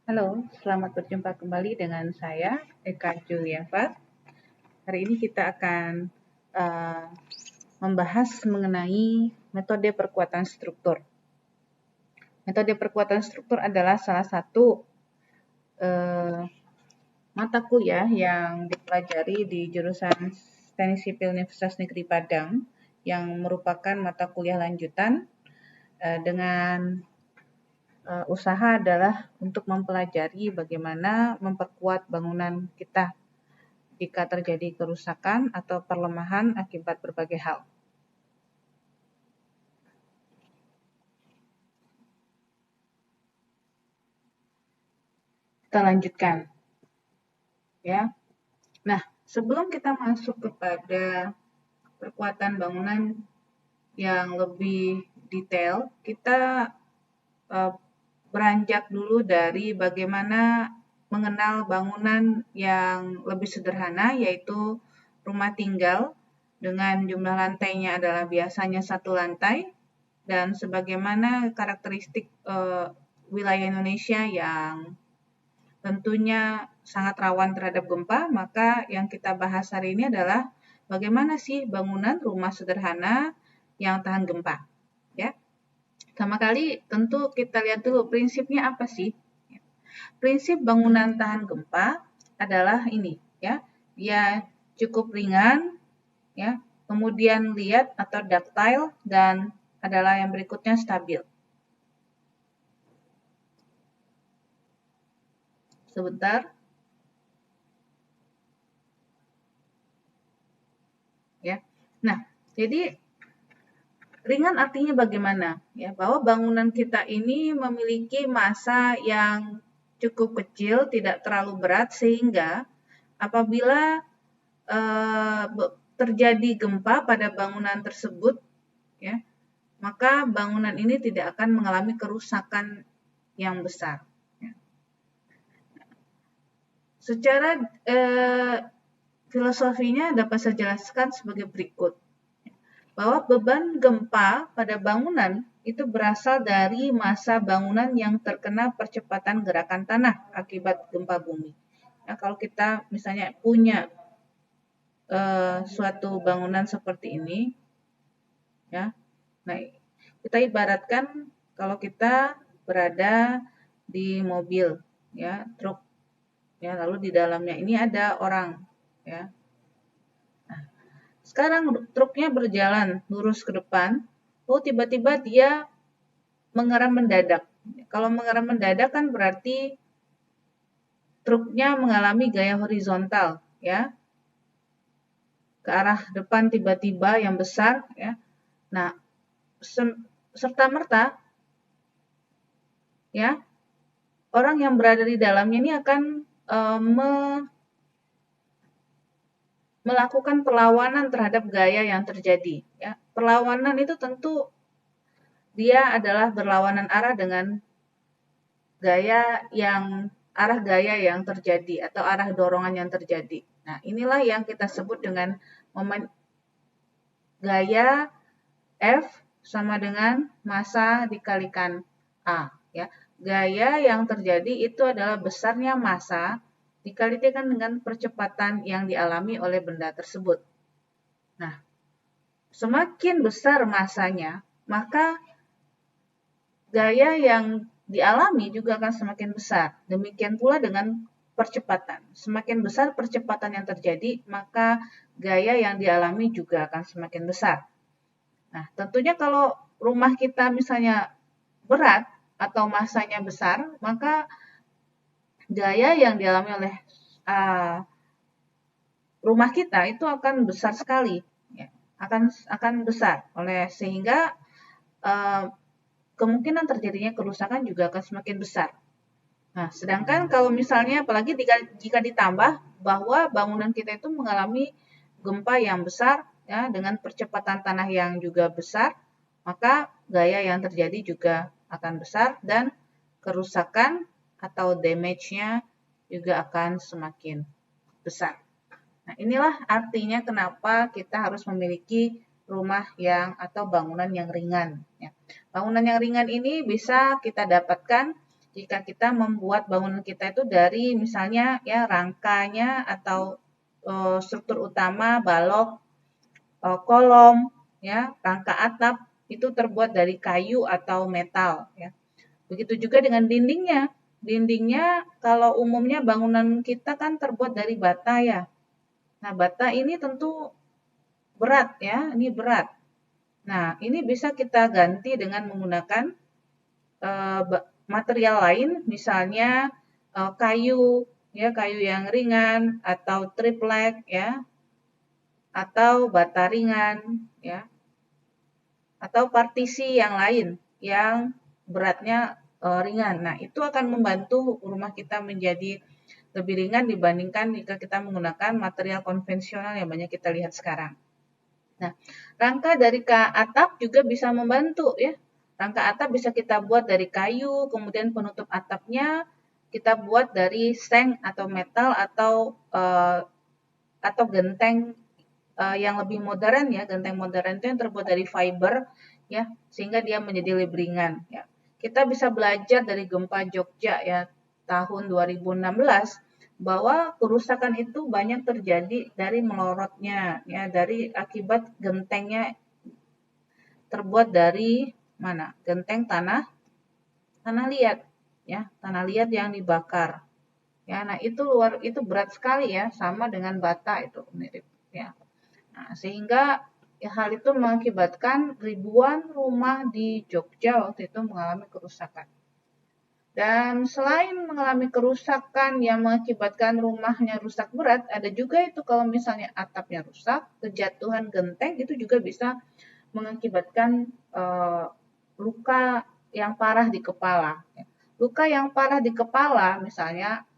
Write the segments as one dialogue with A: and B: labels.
A: Halo, selamat berjumpa kembali dengan saya, Eka Juliava. Hari ini kita akan membahas mengenai metode perkuatan struktur. Metode perkuatan struktur adalah salah satu mata kuliah yang dipelajari di jurusan Teknik Sipil Universitas Negeri Padang yang merupakan mata kuliah lanjutan dengan usaha adalah untuk mempelajari bagaimana memperkuat bangunan kita jika terjadi kerusakan atau perlemahan akibat berbagai hal. Kita lanjutkan, ya. Nah, sebelum kita masuk kepada perkuatan bangunan yang lebih detail, kita beranjak dulu dari bagaimana mengenal bangunan yang lebih sederhana, yaitu rumah tinggal dengan jumlah lantainya adalah biasanya satu lantai, dan sebagaimana karakteristik wilayah Indonesia yang tentunya sangat rawan terhadap gempa, maka yang kita bahas hari ini adalah bagaimana sih bangunan rumah sederhana yang tahan gempa. Ya. Pertama kali tentu kita lihat dulu prinsipnya apa sih? Prinsip bangunan tahan gempa adalah ini, ya. Dia cukup ringan, ya. Kemudian liat atau ductile, dan adalah yang berikutnya stabil. Sebentar. Ya. Nah, jadi ringan artinya bagaimana? Ya, bahwa bangunan kita ini memiliki massa yang cukup kecil, tidak terlalu berat, sehingga apabila terjadi gempa pada bangunan tersebut, ya, maka bangunan ini tidak akan mengalami kerusakan yang besar. Ya. Secara filosofinya dapat saya jelaskan sebagai berikut. Bahwa beban gempa pada bangunan itu berasal dari massa bangunan yang terkena percepatan gerakan tanah akibat gempa bumi. Nah, kalau kita misalnya punya suatu bangunan seperti ini, ya, nah kita ibaratkan kalau kita berada di mobil, ya, truk, ya, lalu di dalamnya ini ada orang, ya. Sekarang truknya berjalan lurus ke depan, tiba-tiba dia mengerem mendadak. Kalau mengerem mendadak kan berarti truknya mengalami gaya horizontal, ya, ke arah depan tiba-tiba yang besar, ya. Nah, serta-merta, ya, orang yang berada di dalamnya ini akan melakukan perlawanan terhadap gaya yang terjadi. Ya. Perlawanan itu tentu dia adalah berlawanan arah dengan arah gaya yang terjadi atau arah dorongan yang terjadi. Nah, inilah yang kita sebut dengan momen gaya F sama dengan massa dikalikan A. Ya. Gaya yang terjadi itu adalah besarnya massa dikalikan dengan percepatan yang dialami oleh benda tersebut. Nah, semakin besar massanya, maka gaya yang dialami juga akan semakin besar. Demikian pula dengan percepatan. Semakin besar percepatan yang terjadi, maka gaya yang dialami juga akan semakin besar. Nah, tentunya kalau rumah kita misalnya berat atau massanya besar, maka gaya yang dialami oleh rumah kita itu akan besar sekali, ya. akan besar sehingga kemungkinan terjadinya kerusakan juga akan semakin besar. Nah, sedangkan kalau misalnya apalagi jika ditambah bahwa bangunan kita itu mengalami gempa yang besar, ya, dengan percepatan tanah yang juga besar, maka gaya yang terjadi juga akan besar dan kerusakan atau damage-nya juga akan semakin besar. Nah, inilah artinya kenapa kita harus memiliki rumah atau bangunan yang ringan. Ya. Bangunan yang ringan ini bisa kita dapatkan jika kita membuat bangunan kita itu dari misalnya ya rangkanya atau struktur utama, balok, kolom, ya, rangka atap itu terbuat dari kayu atau metal, ya. Begitu juga dengan dindingnya. Dindingnya kalau umumnya bangunan kita kan terbuat dari bata ya. Nah, bata ini tentu berat ya, ini berat. Nah, ini bisa kita ganti dengan menggunakan material lain, misalnya kayu, ya kayu yang ringan atau triplek ya, atau bata ringan ya, atau partisi yang lain yang beratnya ringan. Nah, itu akan membantu rumah kita menjadi lebih ringan dibandingkan jika kita menggunakan material konvensional yang banyak kita lihat sekarang. Nah, rangka dari atap juga bisa membantu ya. Rangka atap bisa kita buat dari kayu, kemudian penutup atapnya kita buat dari seng atau metal atau genteng yang lebih modern ya. Genteng modern itu yang terbuat dari fiber ya, sehingga dia menjadi lebih ringan ya. Kita bisa belajar dari gempa Jogja ya tahun 2016 bahwa kerusakan itu banyak terjadi dari melorotnya ya, dari akibat gentengnya terbuat dari mana? Genteng tanah liat ya, tanah liat yang dibakar. Ya, nah itu berat sekali ya, sama dengan bata itu mirip ya. Nah, sehingga ya, hal itu mengakibatkan ribuan rumah di Jogja waktu itu mengalami kerusakan. Dan selain mengalami kerusakan yang mengakibatkan rumahnya rusak berat, ada juga itu kalau misalnya atapnya rusak, kejatuhan genteng itu juga bisa mengakibatkan luka yang parah di kepala. Luka yang parah di kepala misalnya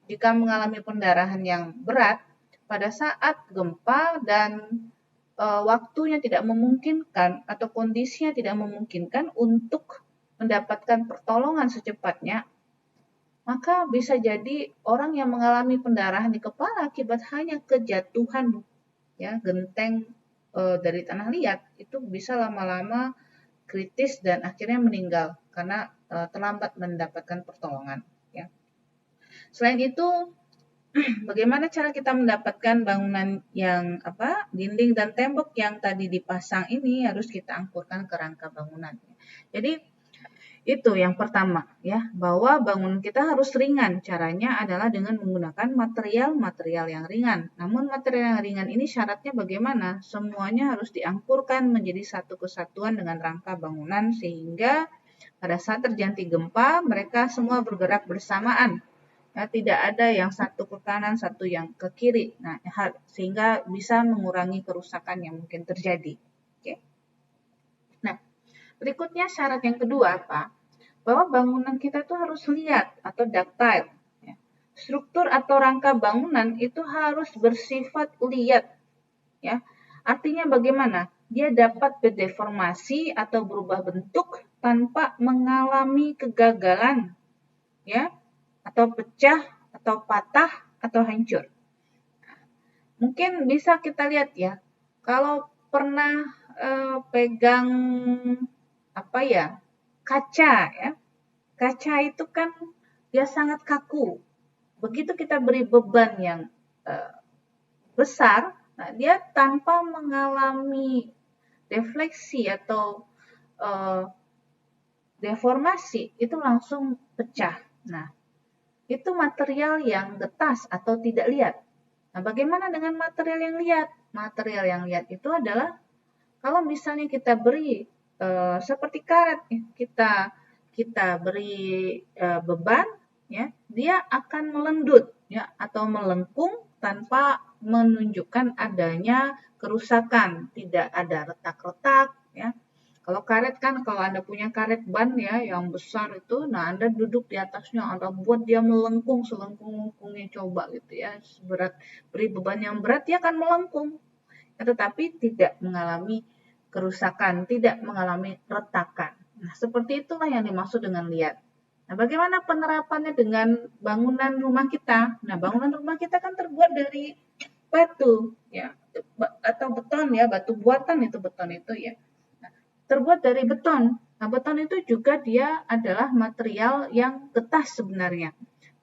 A: jika mengalami pendarahan yang berat pada saat gempa dan waktunya tidak memungkinkan atau kondisinya tidak memungkinkan untuk mendapatkan pertolongan secepatnya, maka bisa jadi orang yang mengalami pendarahan di kepala akibat hanya kejatuhan ya genteng dari tanah liat itu bisa lama-lama kritis dan akhirnya meninggal karena terlambat mendapatkan pertolongan ya. Selain itu, bagaimana cara kita mendapatkan bangunan yang dinding dan tembok yang tadi dipasang ini harus kita angkurkan ke rangka bangunan. Jadi itu yang pertama ya, bahwa bangunan kita harus ringan. Caranya adalah dengan menggunakan material-material yang ringan. Namun material yang ringan ini syaratnya bagaimana? Semuanya harus diangkurkan menjadi satu kesatuan dengan rangka bangunan sehingga pada saat terjadi gempa mereka semua bergerak bersamaan. Ya, tidak ada yang satu ke kanan, satu yang ke kiri. Nah, sehingga bisa mengurangi kerusakan yang mungkin terjadi. Oke. Nah, berikutnya syarat yang kedua apa? Bahwa bangunan kita itu harus liat atau ductile. Ya. Struktur atau rangka bangunan itu harus bersifat liat. Ya. Artinya bagaimana? Dia dapat berdeformasi atau berubah bentuk tanpa mengalami kegagalan. Ya. Atau pecah, atau patah, atau hancur. Mungkin bisa kita lihat ya, kalau pernah pegang kaca ya, kaca itu kan dia sangat kaku. Begitu kita beri beban yang besar, nah dia tanpa mengalami defleksi atau deformasi itu langsung pecah. Nah, itu material yang getas atau tidak liat. Nah, bagaimana dengan material yang liat? Material yang liat itu adalah kalau misalnya kita beri seperti karet, kita beri beban, ya, dia akan melendut, ya, atau melengkung tanpa menunjukkan adanya kerusakan, tidak ada retak-retak, ya. Kalau karet kan, kalau Anda punya karet ban ya yang besar itu, nah Anda duduk di atasnya, Anda buat dia melengkung selengkung-lengkungnya coba gitu ya. Beri beban yang berat, dia akan melengkung. Ya, tetapi tidak mengalami kerusakan, tidak mengalami retakan. Nah, seperti itulah yang dimaksud dengan liat. Nah, bagaimana penerapannya dengan bangunan rumah kita? Nah, bangunan rumah kita kan terbuat dari batu ya, atau beton ya, batu buatan itu beton itu ya. Terbuat dari beton. Nah, beton itu juga dia adalah material yang getah sebenarnya.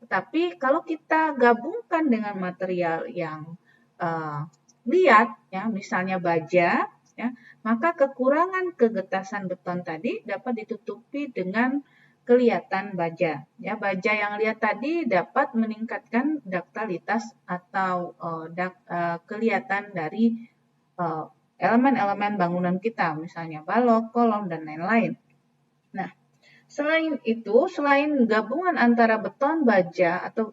A: Tetapi kalau kita gabungkan dengan material yang liat, ya, misalnya baja, ya, maka kekurangan kegetasan beton tadi dapat ditutupi dengan kelihatan baja. Ya, baja yang liat tadi dapat meningkatkan duktilitas atau kelihatan dari elemen-elemen bangunan kita, misalnya balok, kolom, dan lain-lain. Nah, selain itu, selain gabungan antara beton, baja, atau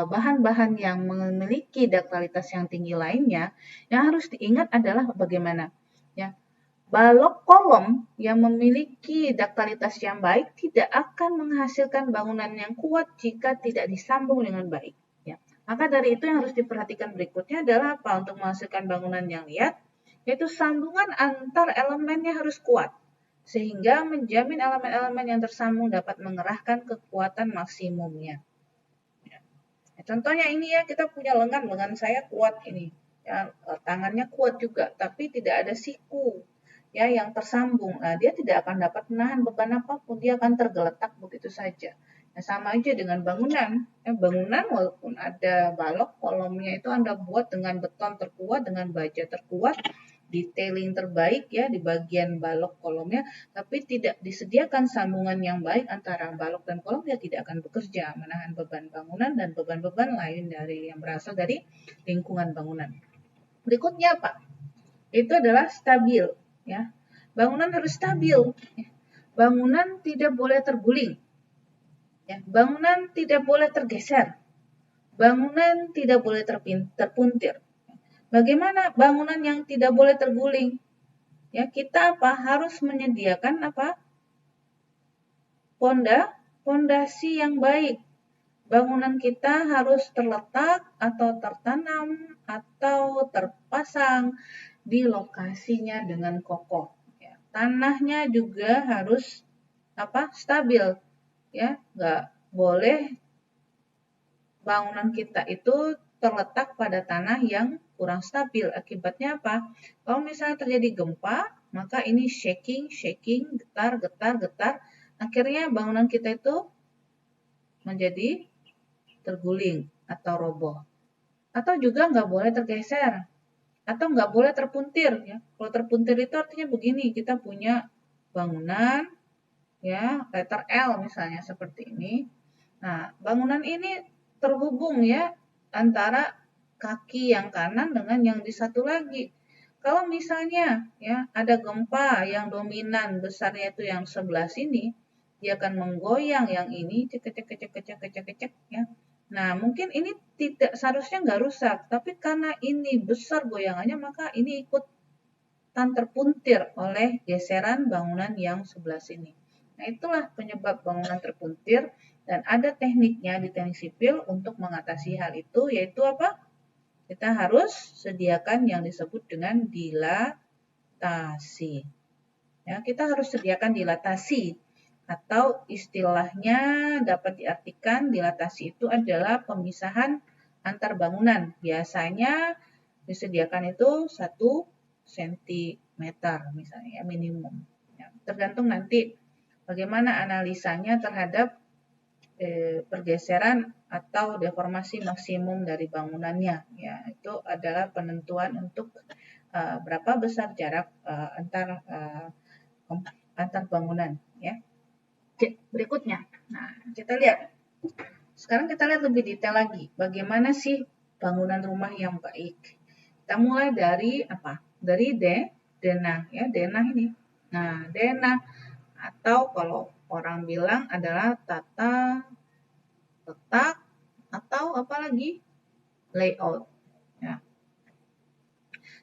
A: bahan-bahan yang memiliki duktilitas yang tinggi lainnya, yang harus diingat adalah bagaimana ya, balok kolom yang memiliki duktilitas yang baik tidak akan menghasilkan bangunan yang kuat jika tidak disambung dengan baik. Ya. Maka dari itu yang harus diperhatikan berikutnya adalah apa untuk menghasilkan bangunan yang liat, yaitu sambungan antar elemennya harus kuat sehingga menjamin elemen-elemen yang tersambung dapat mengerahkan kekuatan maksimumnya. Ya. Contohnya ini ya, kita punya lengan saya kuat ini, ya, tangannya kuat juga, tapi tidak ada siku ya yang tersambung. Nah, dia tidak akan dapat menahan beban apapun, dia akan tergeletak begitu saja. Nah, sama aja dengan bangunan. Ya, bangunan walaupun ada balok, kolomnya itu Anda buat dengan beton terkuat, dengan baja terkuat, detailing terbaik ya di bagian balok kolomnya, tapi tidak disediakan sambungan yang baik antara balok dan kolom, dia tidak akan bekerja menahan beban bangunan dan beban-beban lain yang berasal dari lingkungan bangunan. Berikutnya apa? Itu adalah stabil ya. Bangunan harus stabil. Bangunan tidak boleh terguling. Ya, bangunan tidak boleh tergeser. Bangunan tidak boleh terpuntir. Bagaimana bangunan yang tidak boleh terguling? Ya, kita harus menyediakan pondasi yang baik. Bangunan kita harus terletak atau tertanam atau terpasang di lokasinya dengan kokoh. Ya, tanahnya juga harus stabil. Ya, nggak boleh bangunan kita itu terletak pada tanah yang kurang stabil. Akibatnya apa? Kalau misalnya terjadi gempa, maka ini shaking, getar. Akhirnya bangunan kita itu menjadi terguling atau roboh. Atau juga nggak boleh tergeser. Atau nggak boleh terpuntir. Ya. Kalau terpuntir itu artinya begini, kita punya bangunan, ya letter L misalnya seperti ini. Nah, bangunan ini terhubung ya antara kaki yang kanan dengan yang di satu lagi. Kalau misalnya ya ada gempa yang dominan besarnya itu yang sebelah sini, dia akan menggoyang yang ini cek ya. Nah, mungkin ini tidak seharusnya nggak rusak, tapi karena ini besar goyangannya maka ini ikut terpuntir oleh geseran bangunan yang sebelah sini. Nah, itulah penyebab bangunan terpuntir dan ada tekniknya di teknik sipil untuk mengatasi hal itu, yaitu apa? Kita harus sediakan yang disebut dengan dilatasi. Ya, kita harus sediakan dilatasi atau istilahnya dapat diartikan dilatasi itu adalah pemisahan antar bangunan. Biasanya disediakan itu 1 cm misalnya minimum. Ya, tergantung nanti bagaimana analisanya terhadap pergeseran atau deformasi maksimum dari bangunannya. Ya, itu adalah penentuan untuk berapa besar jarak antar bangunan. Ya. Berikutnya, nah kita lihat. Sekarang kita lihat lebih detail lagi. Bagaimana sih bangunan rumah yang baik? Kita mulai dari apa? Dari denah, ya denah ini. Nah, denah atau kalau orang bilang adalah tata letak atau apa lagi? Layout. Ya.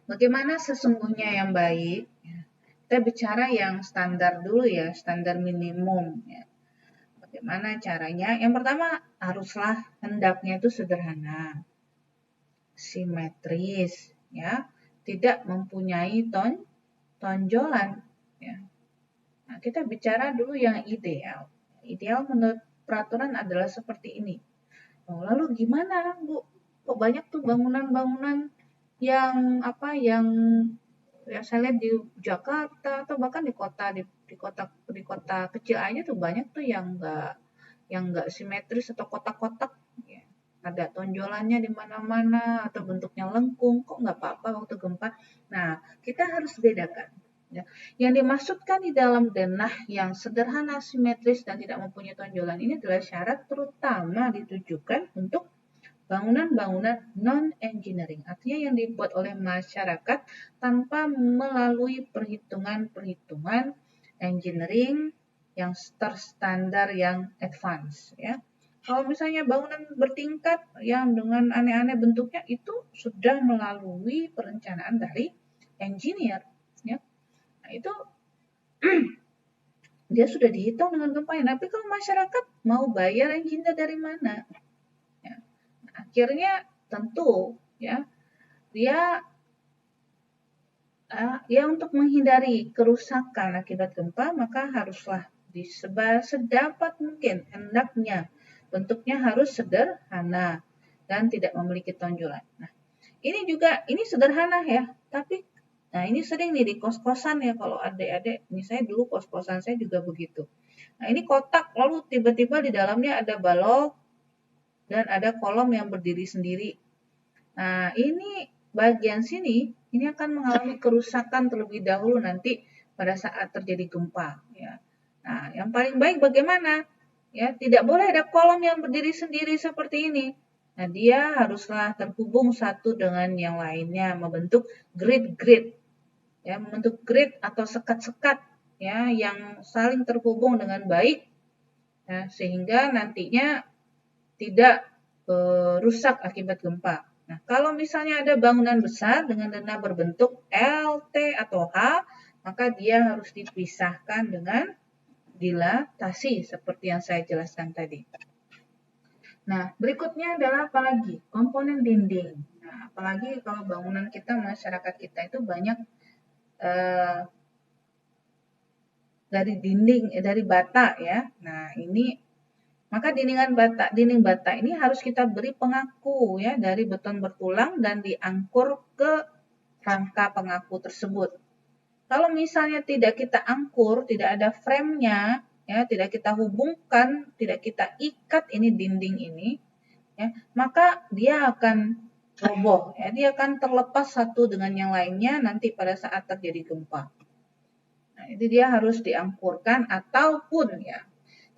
A: Bagaimana sesungguhnya yang baik? Kita bicara yang standar dulu ya, standar minimum. Ya. Bagaimana caranya? Yang pertama haruslah hendaknya itu sederhana, simetris, ya, tidak mempunyai tonjolan. Ya. Nah, kita bicara dulu yang ideal. Ideal menurut peraturan adalah seperti ini. Oh, lalu gimana, Bu? Kok banyak tuh bangunan-bangunan yang yang saya lihat di Jakarta atau bahkan di kota di di kota kecil aja tuh banyak tuh yang nggak simetris atau kotak-kotak, ya. Ada tonjolannya di mana-mana atau bentuknya lengkung, kok nggak apa-apa waktu gempa. Nah, kita harus bedakan. Ya. Yang dimaksudkan di dalam denah yang sederhana, simetris, dan tidak mempunyai tonjolan ini adalah syarat terutama ditujukan untuk bangunan-bangunan non-engineering. Artinya yang dibuat oleh masyarakat tanpa melalui perhitungan-perhitungan engineering yang terstandar, yang advance, ya. Kalau misalnya bangunan bertingkat yang dengan aneh-aneh bentuknya itu sudah melalui perencanaan dari engineer, ya. Nah, itu dia sudah dihitung dengan gempanya. Tapi kalau masyarakat mau bayar engineer dari mana? Ya. Nah, akhirnya tentu, ya, dia ya untuk menghindari kerusakan akibat gempa maka haruslah disebar sedapat mungkin, hendaknya bentuknya harus sederhana dan tidak memiliki tonjolan. Nah, ini sederhana ya, tapi nah ini sering nih di kos-kosan ya, kalau adik-adik, misalnya dulu kos-kosan saya juga begitu. Nah, ini kotak lalu tiba-tiba di dalamnya ada balok dan ada kolom yang berdiri sendiri. Nah, ini bagian sini ini akan mengalami kerusakan terlebih dahulu nanti pada saat terjadi gempa, ya. Nah, yang paling baik bagaimana? Ya, tidak boleh ada kolom yang berdiri sendiri seperti ini. Nah, dia haruslah terhubung satu dengan yang lainnya, membentuk grid-grid. Ya, membentuk grid atau sekat-sekat, ya, yang saling terhubung dengan baik, ya, sehingga nantinya tidak rusak akibat gempa. Nah, kalau misalnya ada bangunan besar dengan denah berbentuk L, T, atau H, maka dia harus dipisahkan dengan dilatasi seperti yang saya jelaskan tadi. Nah, berikutnya adalah apalagi? Komponen dinding. Nah, apalagi kalau bangunan kita, masyarakat kita itu banyak dari dinding, dari bata, ya. Nah, ini maka dinding bata ini harus kita beri pengaku, ya, dari beton bertulang dan diangkur ke rangka pengaku tersebut. Kalau misalnya tidak kita angkur, tidak ada frame-nya, ya, tidak kita hubungkan, tidak kita ikat ini dinding ini, ya, maka dia akan roboh, ya, dia akan terlepas satu dengan yang lainnya nanti pada saat terjadi gempa. Nah, itu dia harus diangkurkan ataupun, ya,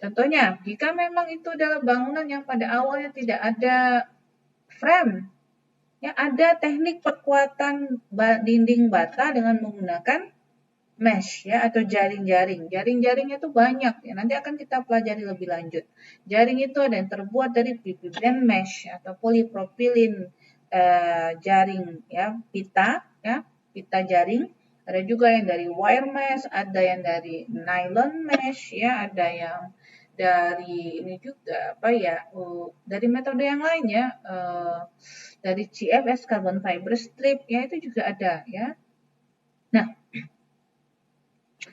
A: contohnya, jika memang itu adalah bangunan yang pada awalnya tidak ada frame, ya, ada teknik perkuatan dinding bata dengan menggunakan mesh, ya, atau jaring-jaring. Jaring-jaringnya itu banyak, ya, nanti akan kita pelajari lebih lanjut. Jaring itu ada yang terbuat dari PP band mesh atau polipropilin jaring, ya, pita jaring. Ada juga yang dari wire mesh, ada yang dari nylon mesh, ya, ada yang dari ini juga dari metode yang lain, ya, dari CFS carbon fiber strip, ya, itu juga ada, ya. Nah,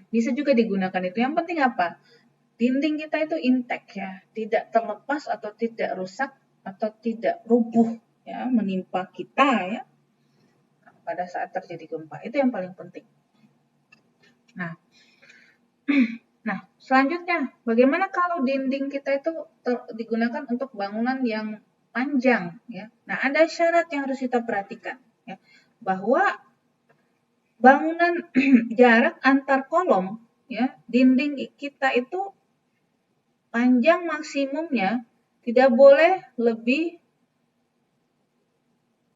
A: bisa juga digunakan itu. Yang penting apa? Dinding kita itu intact, ya, tidak terlepas atau tidak rusak atau tidak rubuh, ya, menimpa kita, ya, pada saat terjadi gempa. Itu yang paling penting. Nah, selanjutnya, bagaimana kalau dinding kita itu digunakan untuk bangunan yang panjang, ya. Nah, ada syarat yang harus kita perhatikan, ya, bahwa bangunan jarak antar kolom, ya, dinding kita itu panjang maksimumnya tidak boleh lebih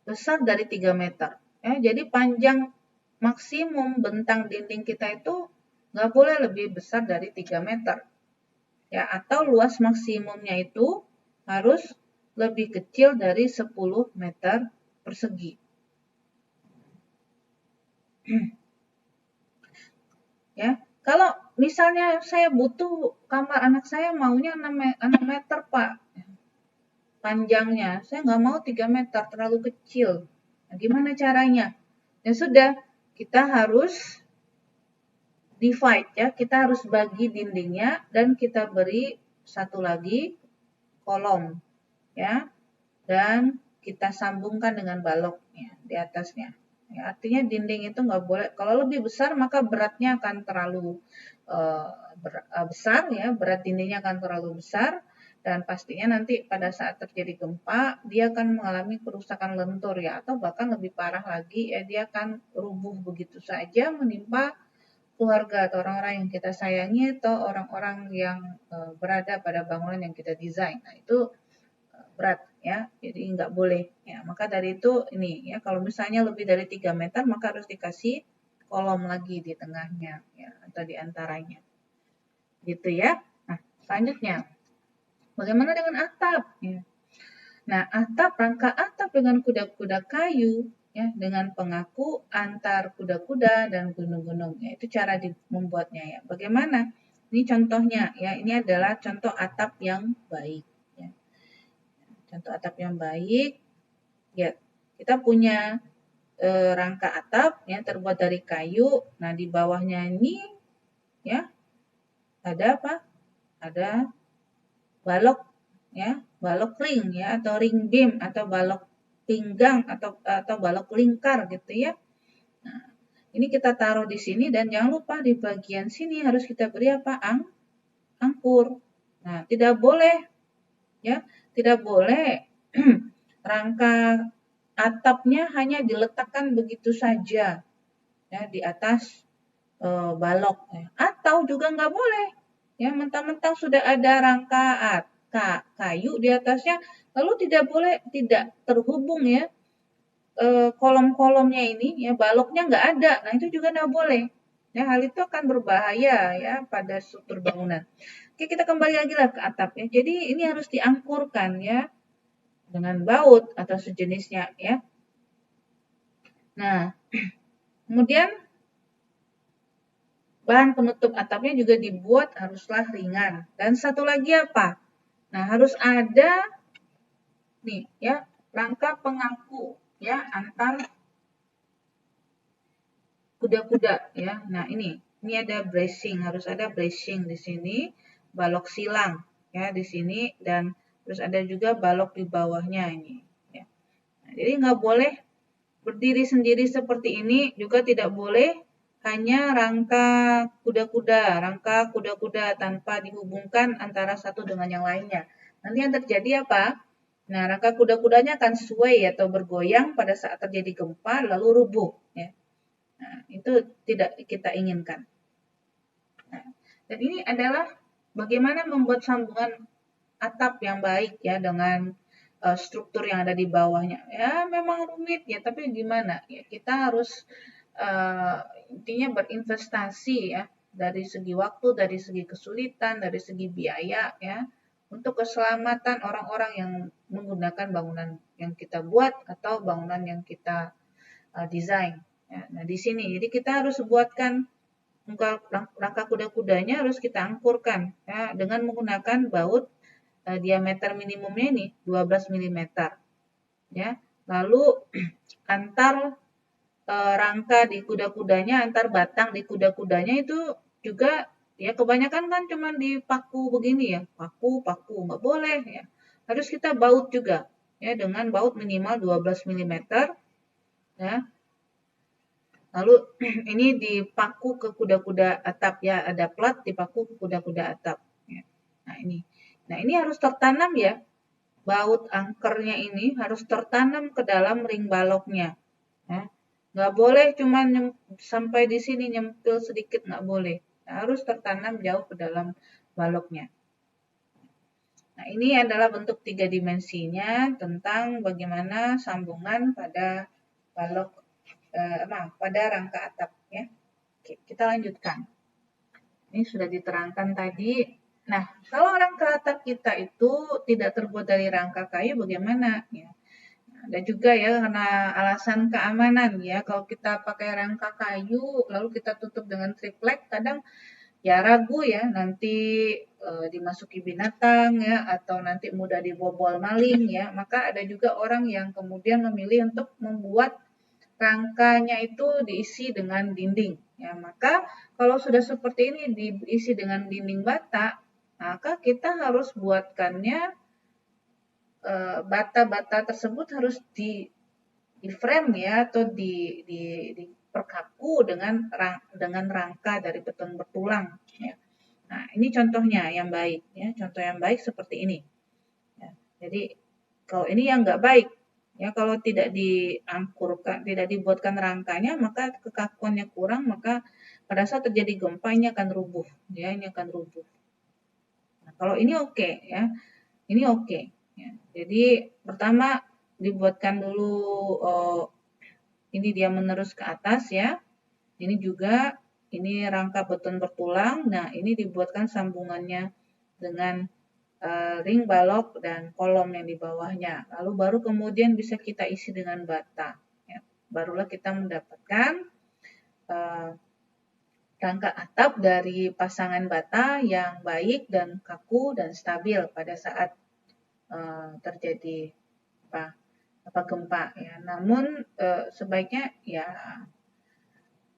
A: besar dari 3 meter. Ya, jadi panjang maksimum bentang dinding kita itu nggak boleh lebih besar dari 3 meter. Ya, atau luas maksimumnya itu harus lebih kecil dari 10 meter persegi. Ya, kalau misalnya saya butuh kamar anak saya maunya 6 meter, Pak. Panjangnya, saya nggak mau 3 meter, terlalu kecil. Nah, gimana caranya? Ya sudah, kita harus divide, ya, kita harus bagi dindingnya dan kita beri satu lagi kolom, ya, dan kita sambungkan dengan baloknya di atasnya. Ya, artinya dinding itu nggak boleh, kalau lebih besar maka beratnya akan terlalu besar ya, berat dindingnya akan terlalu besar, dan pastinya nanti pada saat terjadi gempa dia akan mengalami kerusakan lentur ya, atau bahkan lebih parah lagi ya, dia akan rubuh begitu saja menimpa keluarga atau orang-orang yang kita sayangi atau orang-orang yang berada pada bangunan yang kita desain. Nah, itu berat ya, jadi nggak boleh ya. Maka dari itu ini ya, kalau misalnya lebih dari 3 meter maka harus dikasih kolom lagi di tengahnya ya, atau di antaranya. Gitu ya. Nah, selanjutnya bagaimana dengan atap ya? Nah, rangka atap dengan kuda-kuda kayu ya, dengan pengaku antar kuda-kuda dan gunung-gunung ya. Itu cara membuatnya ya. Bagaimana? Ini contohnya ya. Ini adalah contoh atap yang baik ya. Contoh atap yang baik ya. Kita punya rangka atap ya, terbuat dari kayu. Nah, di bawahnya ini ya ada apa? Ada balok ya, balok ring ya, atau ring beam atau balok pinggang atau balok lingkar gitu ya. Nah, ini kita taruh di sini dan jangan lupa di bagian sini harus kita beri apa? Angkur. Nah, tidak boleh ya, tidak boleh rangka atapnya hanya diletakkan begitu saja ya di atas balok ya. Atau juga nggak boleh ya, mentang-mentang sudah ada rangka kayu di atasnya lalu tidak terhubung ya kolom-kolomnya ini ya, baloknya nggak ada. Nah, itu juga nggak boleh ya, hal itu akan berbahaya ya pada struktur bangunan. Oke, kita kembali lagi lah ke atap ya. Jadi ini harus diangkurkan ya dengan baut atau sejenisnya ya. Nah, kemudian bahan penutup atapnya juga dibuat haruslah ringan. Dan satu lagi apa? Nah, harus ada nih ya, rangka pengaku ya antar kuda-kuda ya. Nah, ini ada bracing, harus ada bracing di sini, balok silang ya di sini, dan terus ada juga balok di bawahnya ini ya. Nah, jadi nggak boleh berdiri sendiri seperti ini, juga tidak boleh hanya rangka kuda-kuda tanpa dihubungkan antara satu dengan yang lainnya. Nanti yang terjadi apa? Nah, rangka kuda-kudanya akan sway atau bergoyang pada saat terjadi gempa lalu rubuh ya. Nah, itu tidak kita inginkan. Nah, dan ini adalah bagaimana membuat sambungan atap yang baik ya dengan struktur yang ada di bawahnya. Ya, memang rumit ya, tapi gimana? Ya, kita harus intinya berinvestasi ya, dari segi waktu, dari segi kesulitan, dari segi biaya ya, untuk keselamatan orang-orang yang menggunakan bangunan yang kita buat atau bangunan yang kita desain. Ya, nah, di sini jadi kita harus buatkan rangka kuda-kudanya harus kita angkurkan ya, dengan menggunakan baut diameter minimumnya ini 12 mm ya. Lalu antar rangka di kuda-kudanya, antar batang di kuda-kudanya itu juga ya, kebanyakan kan cuma dipaku begini ya, paku nggak boleh ya. Harus kita baut juga ya, dengan baut minimal 12 mm ya. Lalu ini dipaku ke kuda-kuda atap ya, ada plat dipaku ke kuda-kuda atap ya. Nah, ini harus tertanam ya. Baut angkernya ini harus tertanam ke dalam ring baloknya. Ya. Nggak boleh cuma sampai di sini nyempil sedikit, nggak boleh. Nah, harus tertanam jauh ke dalam baloknya. Nah, ini adalah bentuk 3 dimensinya tentang bagaimana sambungan pada balok, pada rangka atap ya. Oke, kita lanjutkan. Ini sudah diterangkan tadi. Nah, kalau rangka atap kita itu tidak terbuat dari rangka kayu, bagaimana? Ya. Ada juga ya, karena alasan keamanan ya. Kalau kita pakai rangka kayu, lalu kita tutup dengan triplek, kadang ya ragu ya, nanti dimasuki binatang ya, atau nanti mudah dibobol maling ya. Maka ada juga orang yang kemudian memilih untuk membuat rangkanya itu diisi dengan dinding. Ya, maka kalau sudah seperti ini diisi dengan dinding bata, maka kita harus buatkannya bata-bata tersebut harus di frame ya, atau memperkaku dengan rangka dari beton bertulang. Ya. Nah, ini contohnya yang baik. Ya. Contoh yang baik seperti ini. Ya. Jadi kalau ini yang nggak baik, ya kalau tidak diangkurkan, tidak dibuatkan rangkanya, maka kekakuannya kurang, maka pada saat terjadi gempa ini akan rubuh. Ya, ini akan rubuh. Nah, kalau ini oke, ya, ini oke. Ya. Jadi pertama dibuatkan dulu. Ini dia menerus ke atas ya. Ini juga, ini rangka beton bertulang. Nah, ini dibuatkan sambungannya dengan ring balok dan kolom yang di bawahnya. Lalu baru kemudian bisa kita isi dengan bata. Ya. Barulah kita mendapatkan rangka atap dari pasangan bata yang baik dan kaku dan stabil pada saat terjadi gempa. Ya. Namun sebaiknya ya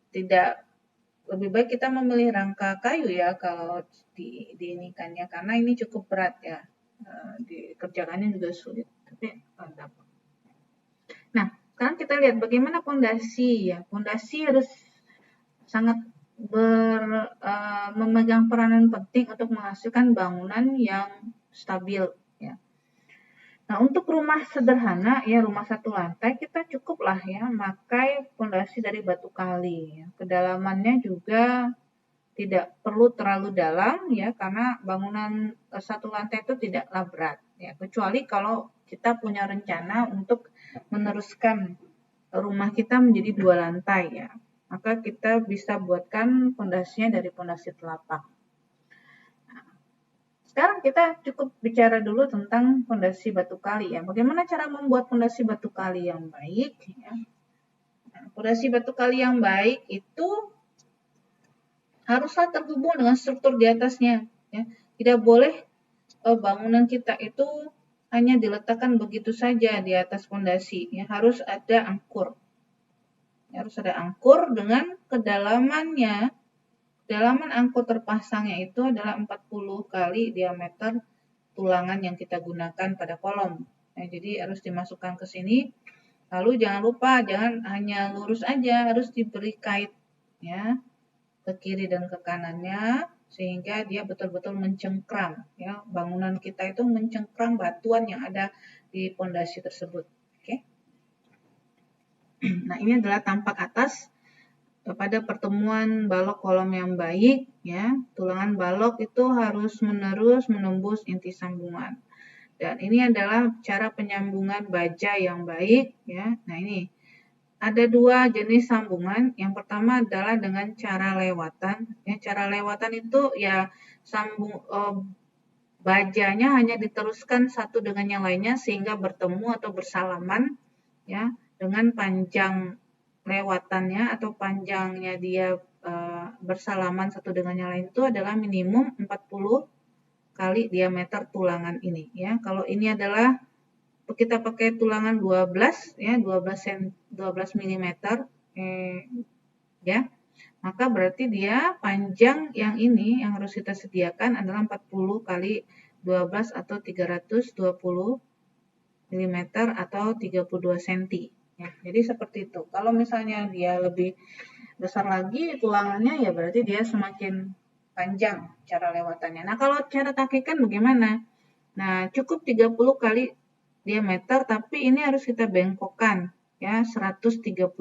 A: tidak, lebih baik kita memilih rangka kayu ya kalau diinikannya, karena ini cukup berat ya, dikerjakannya juga sulit, tapi mantap. Nah, sekarang kita lihat bagaimana pondasi ya. Pondasi harus sangat memegang peranan penting untuk menghasilkan bangunan yang stabil ya. Nah, untuk rumah sederhana ya, rumah satu lantai, kita cukuplah ya pakai pondasi dari batu kali. Ya. Kedalamannya juga tidak perlu terlalu dalam ya, karena bangunan satu lantai itu tidaklah berat ya, kecuali kalau kita punya rencana untuk meneruskan rumah kita menjadi 2 lantai ya. Maka kita bisa buatkan pondasinya dari pondasi telapak. Sekarang kita cukup bicara dulu tentang pondasi batu kali ya. Bagaimana cara membuat pondasi batu kali yang baik ya. Pondasi batu kali yang baik itu haruslah terhubung dengan struktur di atasnya ya. Tidak boleh bangunan kita itu hanya diletakkan begitu saja di atas pondasi ya. Harus ada angkur. Harus ada angkur dengan kedalamannya. Kedalaman angkur terpasangnya itu adalah 40 kali diameter tulangan yang kita gunakan pada kolom. Nah, jadi harus dimasukkan ke sini. Lalu jangan lupa, jangan hanya lurus aja, harus diberi kait ya, ke kiri dan ke kanannya, sehingga dia betul-betul mencengkram ya. Bangunan kita itu mencengkram batuan yang ada di pondasi tersebut. Oke. Nah, ini adalah tampak atas pada pertemuan balok kolom yang baik ya. Tulangan balok itu harus menerus menembus inti sambungan. Dan ini adalah cara penyambungan baja yang baik ya. Nah, ini ada 2 jenis sambungan. Yang pertama adalah dengan cara lewatan. Ya, cara lewatan itu ya bajanya hanya diteruskan satu dengan yang lainnya sehingga bertemu atau bersalaman ya, dengan panjang lewatannya atau panjangnya dia bersalaman satu dengan yang lain itu adalah minimum 40 kali diameter tulangan ini ya. Kalau ini adalah kita pakai tulangan 12 ya, 12 mm ya. Maka berarti dia panjang yang ini yang harus kita sediakan adalah 40 kali 12 atau 320 mm atau 32 cm. Ya, jadi seperti itu. Kalau misalnya dia lebih besar lagi tulangannya ya berarti dia semakin panjang cara lewatannya. Nah, kalau cara takikan bagaimana? Nah, cukup 30 kali diameter tapi ini harus kita bengkokkan ya 135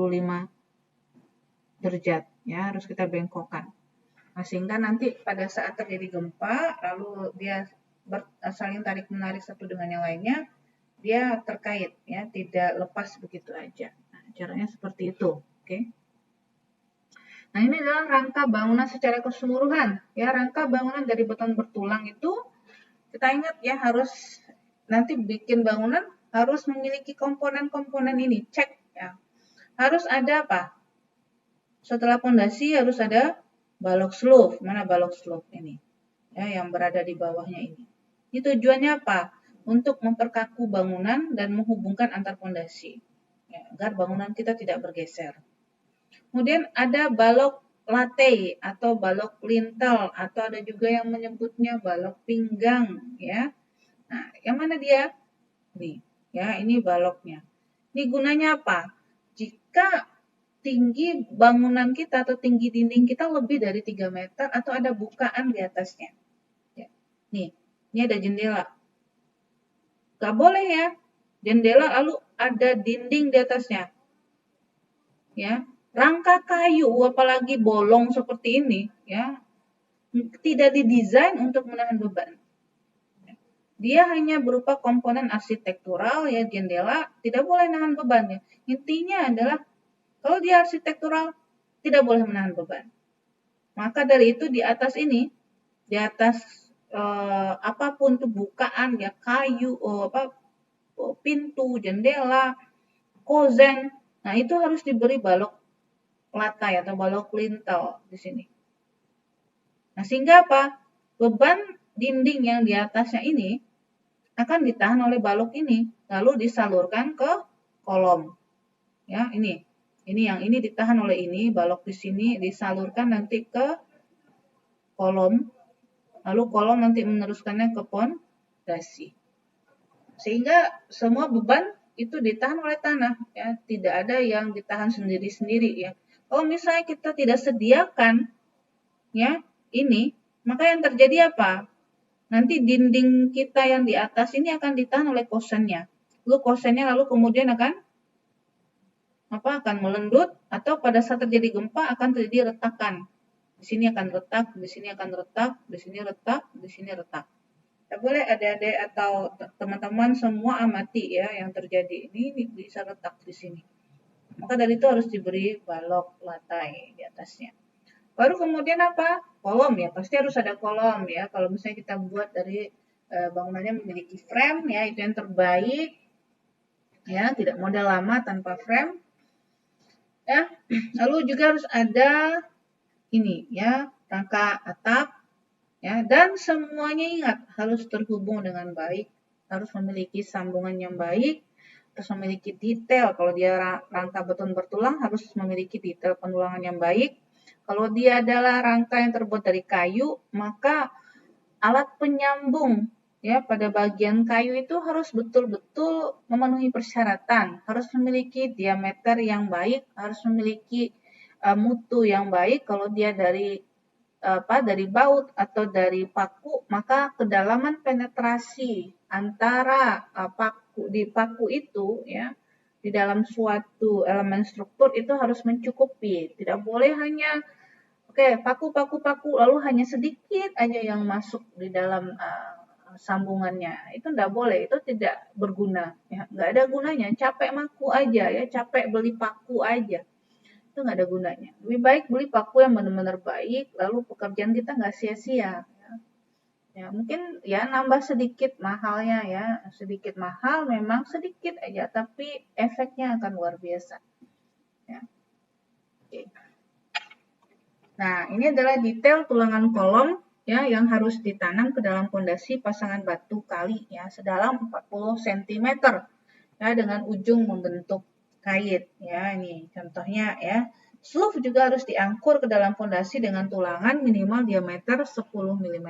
A: derajat ya, harus kita bengkokkan. Nah, sehingga nanti pada saat terjadi gempa lalu dia saling tarik menarik satu dengan yang lainnya, dia terkait ya, tidak lepas begitu aja. Nah, caranya seperti itu, oke. Nah, ini adalah rangka bangunan secara keseluruhan ya. Rangka bangunan dari beton bertulang itu kita ingat ya, harus nanti bikin bangunan harus memiliki komponen-komponen ini, cek ya. Harus ada apa? Setelah pondasi harus ada balok slope. Mana balok slope ini? Ya, yang berada di bawahnya ini. Ini tujuannya apa? Untuk memperkaku bangunan dan menghubungkan antar pondasi ya, agar bangunan kita tidak bergeser. Kemudian ada balok latte atau balok lintel atau ada juga yang menyebutnya balok pinggang ya. Nah, yang mana dia? Nih, ya ini baloknya. Ini gunanya apa? Jika tinggi bangunan kita atau tinggi dinding kita lebih dari 3 meter atau ada bukaan di atasnya. Ya. Nih, ini ada jendela. Gak boleh ya, jendela lalu ada dinding di atasnya. Ya, rangka kayu apalagi bolong seperti ini, ya, tidak didesain untuk menahan beban. Dia hanya berupa komponen arsitektural ya, jendela tidak boleh menahan beban ya. Intinya adalah kalau dia arsitektural tidak boleh menahan beban. Maka dari itu di atas ini, di atas apapun tuh bukaan ya, kayu, pintu, jendela, kozen, nah itu harus diberi balok latai atau balok lintel di sini. Nah sehingga apa? Beban dinding yang di atasnya ini akan ditahan oleh balok ini, lalu disalurkan ke kolom. Ya, ini yang ini ditahan oleh ini, balok di sini disalurkan nanti ke kolom, lalu kolom nanti meneruskannya ke pondasi. Sehingga semua beban itu ditahan oleh tanah, ya, tidak ada yang ditahan sendiri-sendiri ya. Kalau misalnya kita tidak sediakan ya ini, maka yang terjadi apa? Nanti dinding kita yang di atas ini akan ditahan oleh kosennya. Lalu kosennya lalu kemudian akan melendut atau pada saat terjadi gempa akan terjadi retakan. Di sini akan retak, di sini akan retak, di sini retak, di sini retak. Tak boleh adik-adik atau teman-teman semua amati ya yang terjadi. Ini bisa retak di sini. Maka dari itu harus diberi balok latai di atasnya. Baru kemudian apa? Kolom ya, pasti harus ada kolom ya. Kalau misalnya kita buat dari bangunannya memiliki frame ya, itu yang terbaik. Ya, tidak model lama tanpa frame. Ya, lalu juga harus ada ini ya, rangka atap ya, dan semuanya ingat harus terhubung dengan baik, harus memiliki sambungan yang baik, harus memiliki detail. Kalau dia rangka beton bertulang harus memiliki detail pendulangan yang baik. Kalau dia adalah rangka yang terbuat dari kayu, maka alat penyambung ya pada bagian kayu itu harus betul-betul memenuhi persyaratan, harus memiliki diameter yang baik, harus memiliki mutu yang baik. Kalau dia dari baut atau dari paku, maka kedalaman penetrasi antara paku itu ya di dalam suatu elemen struktur itu harus mencukupi. Tidak boleh hanya paku lalu hanya sedikit aja yang masuk di dalam sambungannya. Itu tidak boleh, itu tidak berguna. Ya. Nggak ada gunanya, capek maku aja ya, capek beli paku aja. Itu nggak ada gunanya. Lebih baik beli paku yang benar-benar baik, lalu pekerjaan kita nggak sia-sia. Ya, mungkin ya nambah sedikit mahalnya ya, sedikit mahal memang sedikit aja, tapi efeknya akan luar biasa. Ya. Oke. Nah, ini adalah detail tulangan kolom ya yang harus ditanam ke dalam pondasi pasangan batu kali ya sedalam 40 cm ya dengan ujung membentuk kait ya. Ini contohnya ya. Sloof juga harus diangkur ke dalam pondasi dengan tulangan minimal diameter 10 mm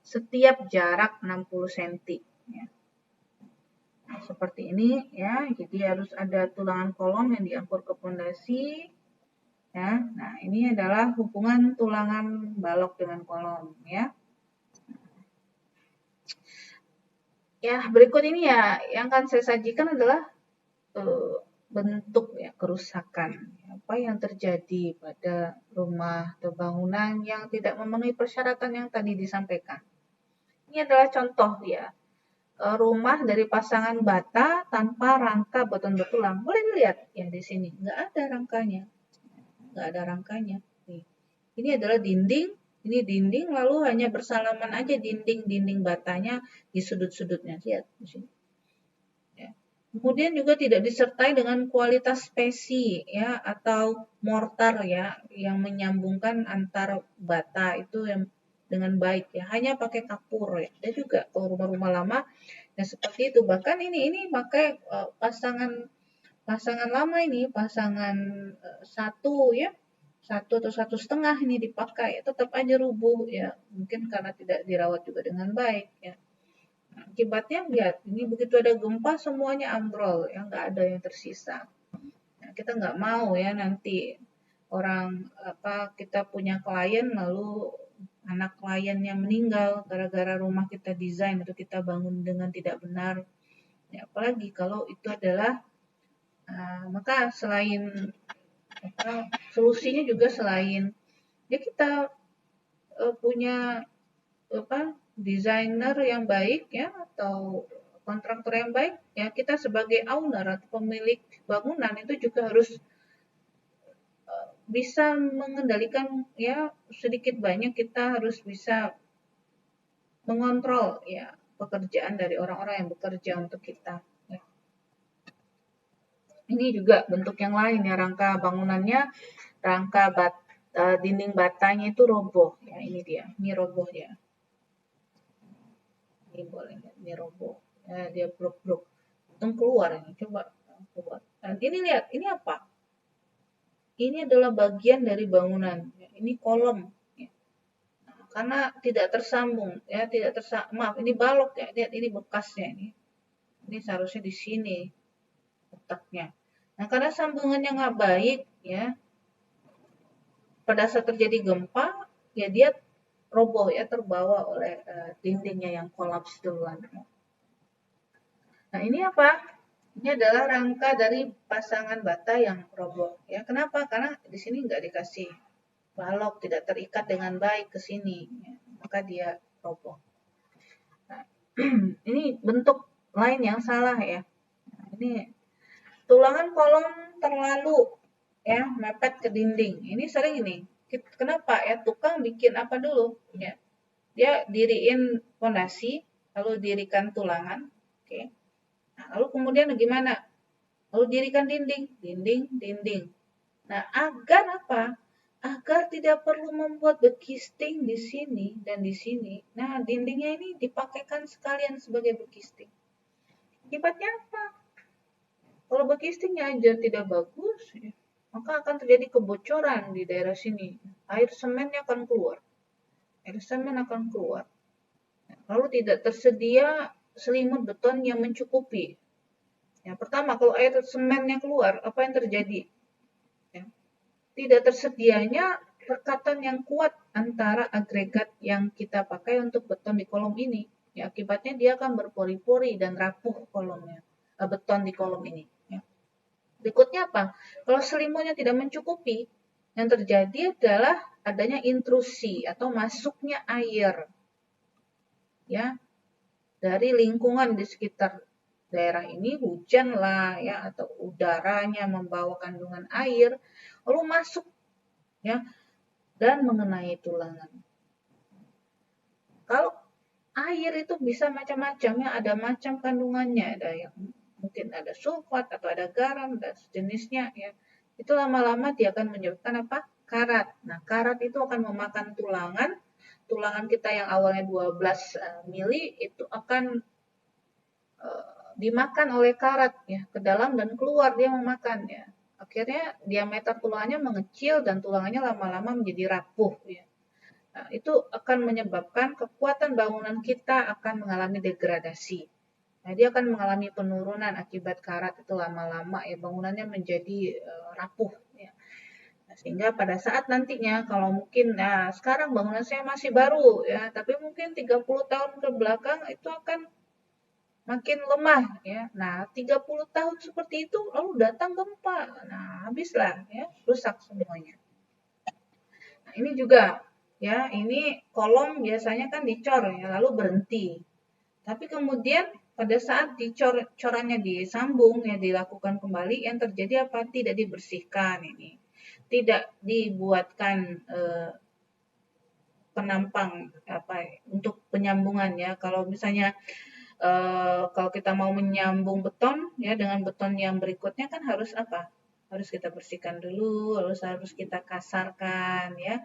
A: setiap jarak 60 cm ya. Nah, seperti ini ya. Jadi harus ada tulangan kolom yang diangkur ke pondasi. Ya, nah ini adalah hubungan tulangan balok dengan kolom ya. Ya, berikut ini ya yang akan saya sajikan adalah bentuk ya kerusakan. Apa yang terjadi pada rumah atau bangunan yang tidak memenuhi persyaratan yang tadi disampaikan. Ini adalah contoh ya. Rumah dari pasangan bata tanpa rangka beton bertulang. Boleh dilihat ya di sini, nggak ada rangkanya. Nggak ada rangkanya. Nih. Ini adalah dinding, ini dinding lalu hanya bersalaman aja dinding-dinding batanya di sudut-sudutnya. Lihat di sini. Ya. Kemudian juga tidak disertai dengan kualitas spesi ya atau mortar ya yang menyambungkan antar bata itu yang dengan baik ya. Hanya pakai kapur ya. Dan juga kalau rumah-rumah lama ya seperti itu. Bahkan ini pakai pasangan lama ini, pasangan satu ya, 1 atau 1,5 ini dipakai, tetap aja rubuh ya, mungkin karena tidak dirawat juga dengan baik ya. Nah, akibatnya lihat, ini begitu ada gempa semuanya ambrol, ya nggak ada yang tersisa. Nah, kita nggak mau ya nanti kita punya klien lalu anak kliennya meninggal gara-gara rumah kita desain atau kita bangun dengan tidak benar. Ya, apalagi kalau itu adalah maka selain solusinya juga selain ya kita punya desainer yang baik ya atau kontraktor yang baik ya, kita sebagai owner atau pemilik bangunan itu juga harus bisa mengendalikan ya, sedikit banyak kita harus bisa mengontrol ya pekerjaan dari orang-orang yang bekerja untuk kita ya. Ini juga bentuk yang lain ya, rangka bangunannya, rangka dinding batanya itu roboh ya, ini dia, ini roboh ya. Ini boleh, ini roboh ya, dia brok-brok untung keluar ini, coba keluar. Nah, ini lihat, ini apa? Ini adalah bagian dari bangunan, ini kolom ya. Nah, karena tidak tersambung ya, maaf, ini balok ya, lihat ini bekasnya ini seharusnya di sini letaknya. Nah, karena sambungannya nggak baik ya, pada saat terjadi gempa ya dia roboh ya, terbawa oleh dindingnya yang kolaps duluan. Nah, ini apa? Ini adalah rangka dari pasangan bata yang roboh. Ya, kenapa? Karena di sini nggak dikasih balok, tidak terikat dengan baik ke sini, ya, maka dia roboh. Nah, ini bentuk lain yang salah ya. Nah, ini tulangan kolom terlalu ya mepet ke dinding. Ini sering ini. Kenapa ya? Tukang bikin apa dulu? Ya, dia diriin fondasi, lalu dirikan tulangan, oke. Nah, lalu kemudian gimana? Lalu dirikan dinding. Nah, agar apa? Agar tidak perlu membuat bekisting di sini dan di sini. Nah, dindingnya ini dipakaikan sekalian sebagai bekisting. Akibatnya apa? Kalau bekistingnya aja tidak bagus, ya, maka akan terjadi kebocoran di daerah sini. Air semennya akan keluar. Lalu tidak tersedia selimut beton yang mencukupi. Ya, pertama, kalau air semennya keluar, apa yang terjadi? Ya, tidak tersedianya rekatan yang kuat antara agregat yang kita pakai untuk beton di kolom ini. Ya, akibatnya dia akan berpori-pori dan rapuh kolomnya, beton di kolom ini. Ya. Berikutnya apa? Kalau selimutnya tidak mencukupi, yang terjadi adalah adanya intrusi atau masuknya air ya dari lingkungan di sekitar daerah ini, hujan lah ya atau udaranya membawa kandungan air lalu masuk ya dan mengenai tulangan. Kalau air itu bisa macam-macam ya, ada macam kandungannya, ada yang mungkin ada sulfat atau ada garam dan sejenisnya ya. Itu lama-lama dia akan menyebabkan apa? Karat. Nah, karat itu akan memakan tulangan kita yang awalnya 12 mili itu akan dimakan oleh karat ya, ke dalam dan keluar dia memakan ya. Akhirnya diameter tulangannya mengecil dan tulangannya lama-lama menjadi rapuh ya. Nah, itu akan menyebabkan kekuatan bangunan kita akan mengalami degradasi. Nah, dia akan mengalami penurunan akibat karat itu lama-lama ya, bangunannya menjadi rapuh ya. Nah, sehingga pada saat nantinya kalau mungkin sekarang bangunan saya masih baru ya, tapi mungkin 30 tahun ke belakang itu akan makin lemah ya. Nah, 30 tahun seperti itu lalu datang gempa. Nah, habislah ya, rusak semuanya. Nah, ini juga ya, ini kolom biasanya kan dicor ya, lalu berhenti. Tapi kemudian pada saat corannya disambung ya, dilakukan kembali, yang terjadi apa? Tidak dibersihkan ini. Tidak dibuatkan penampang untuk penyambungan ya. Kalau misalnya kalau kita mau menyambung beton ya dengan beton yang berikutnya kan harus apa? Harus kita bersihkan dulu, harus kita kasarkan ya.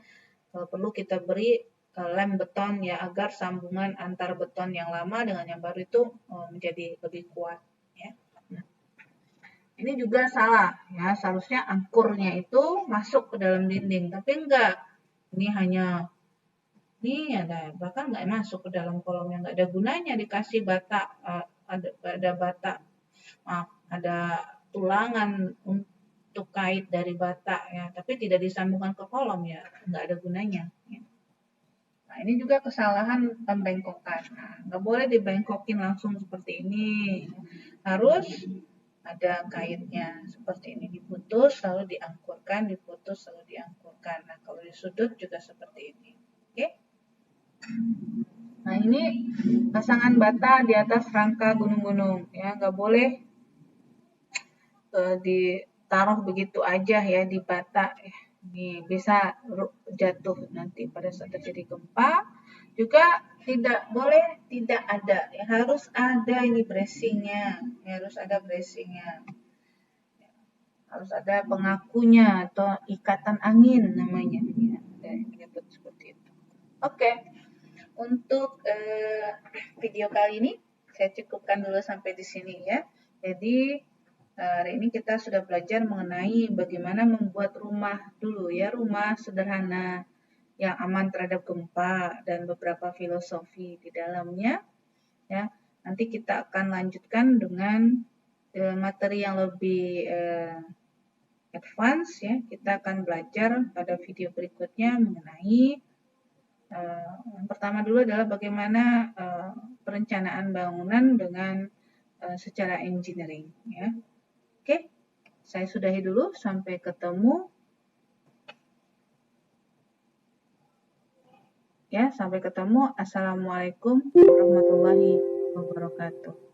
A: Kalau perlu kita beri lem beton ya agar sambungan antar beton yang lama dengan yang baru itu menjadi lebih kuat ya. Nah, ini juga salah ya, seharusnya angkurnya itu masuk ke dalam dinding, tapi enggak. Ini hanya bahkan nggak masuk ke dalam kolomnya, nggak ada gunanya dikasih bata, ada bata, maaf, ada tulangan untuk kait dari bata ya, tapi tidak disambungkan ke kolom ya, nggak ada gunanya. Ya. Nah, ini juga kesalahan pembengkokan. Nah, nggak boleh dibengkokin langsung seperti ini. Harus ada kaitnya seperti ini, diputus lalu diangkurkan, diputus lalu diangkurkan. Nah, kalau di sudut juga seperti ini. Oke? Nah, ini pasangan bata di atas rangka gunung-gunung ya, nggak boleh ditaruh begitu aja ya di bata. Ini bisa jatuh nanti pada saat terjadi gempa. Juga tidak boleh tidak ada, ya, harus ada ini bracingnya, ya, harus ada bracingnya, harus ada pengakunya atau ikatan angin namanya, ya, menyebut seperti itu. Oke, untuk video kali ini saya cukupkan dulu sampai di sini ya. Jadi hari ini kita sudah belajar mengenai bagaimana membuat rumah dulu ya, rumah sederhana yang aman terhadap gempa dan beberapa filosofi di dalamnya ya. Nanti kita akan lanjutkan dengan materi yang lebih advance ya. Kita akan belajar pada video berikutnya mengenai yang pertama dulu adalah bagaimana perencanaan bangunan dengan secara engineering ya. Oke, saya sudahi dulu, sampai ketemu. Ya, sampai ketemu. Assalamualaikum warahmatullahi wabarakatuh.